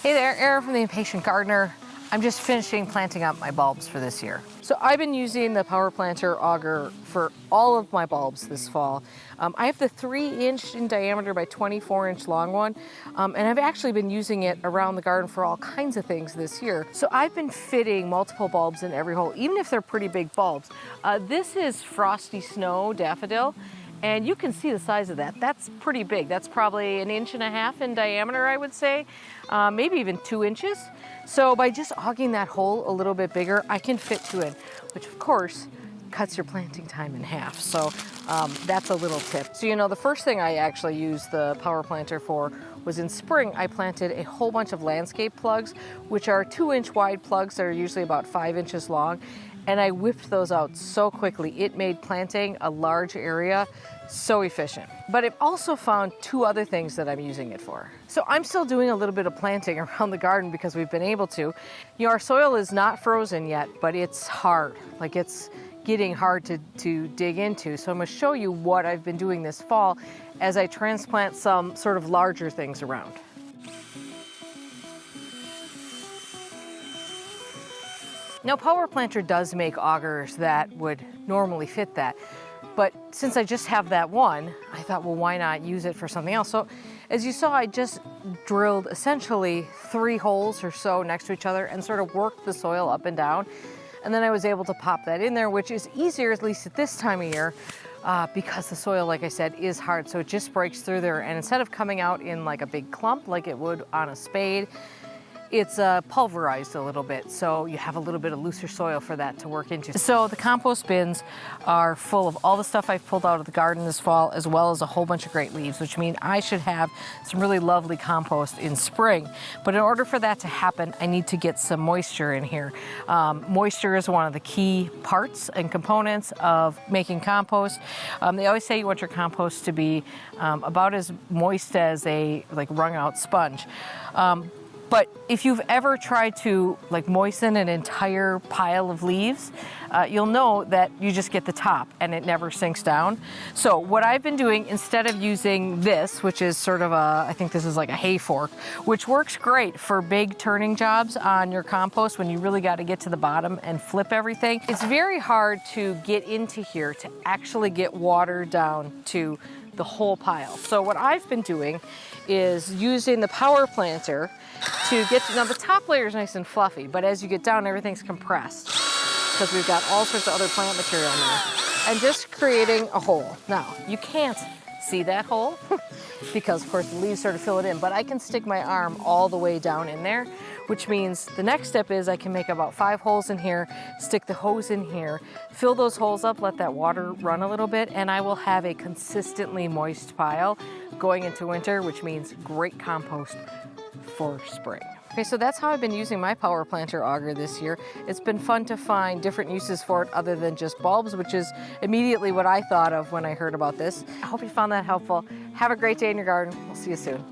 Hey there, Erin from The Impatient Gardener. I'm just finishing planting up my bulbs for this year. So I've been using the Power Planter auger for all of my bulbs this fall. I have the 3-inch in diameter by 24-inch long one, and I've actually been using it around the garden for all kinds of things this year. So I've been fitting multiple bulbs in every hole, even if they're pretty big bulbs. This is Frosty Snow Daffodil. And you can see the size of that. That's pretty big. That's probably 1.5 inches in diameter, I would say, maybe even 2 inches. So by just auging that hole a little bit bigger, I can fit 2 in, which of course cuts your planting time in half. So that's a little tip. So the first thing I actually used the Power Planter for was in spring. I planted a whole bunch of landscape plugs, which are 2-inch wide plugs that are usually about 5 inches long. And I whipped those out so quickly. It made planting a large area so efficient. But I've also found 2 other things that I'm using it for. So I'm still doing a little bit of planting around the garden because we've been able to. Our soil is not frozen yet, but it's hard. Like it's getting hard to dig into. So I'm gonna show you what I've been doing this fall as I transplant some sort of larger things around. Now, Power Planter does make augers that would normally fit that, but since I just have that one, I thought, well, why not use it for something else? So as you saw, I just drilled essentially 3 holes or so next to each other and sort of worked the soil up and down. And then I was able to pop that in there, which is easier, at least at this time of year, because the soil, like I said, is hard. So it just breaks through there. And instead of coming out in like a big clump like it would on a spade, it's pulverized a little bit, so you have a little bit of looser soil for that to work into. So the compost bins are full of all the stuff I've pulled out of the garden this fall, as well as a whole bunch of great leaves, which means I should have some really lovely compost in spring. But in order for that to happen, I need to get some moisture in here. Moisture is one of the key parts and components of making compost. They always say you want your compost to be about as moist as a wrung out sponge. But if you've ever tried to moisten an entire pile of leaves, you'll know that you just get the top and it never sinks down. So what I've been doing, instead of using this, which is sort of I think this is like a hay fork, which works great for big turning jobs on your compost when you really got to get to the bottom and flip everything. It's very hard to get into here to actually get water down to the whole pile. So what I've been doing is using the Power Planter to get now the top layer is nice and fluffy, but as you get down, everything's compressed because we've got all sorts of other plant material in there. And just creating a hole. Now, you can't see that hole because, of course, the leaves sort of fill it in, but I can stick my arm all the way down in there, which means the next step is I can make about 5 holes in here, stick the hose in here, fill those holes up, let that water run a little bit, and I will have a consistently moist pile going into winter, which means great compost for spring. Okay, so that's how I've been using my Power Planter auger this year. It's been fun to find different uses for it other than just bulbs, which is immediately what I thought of when I heard about this. I hope you found that helpful. Have a great day in your garden. We'll see you soon.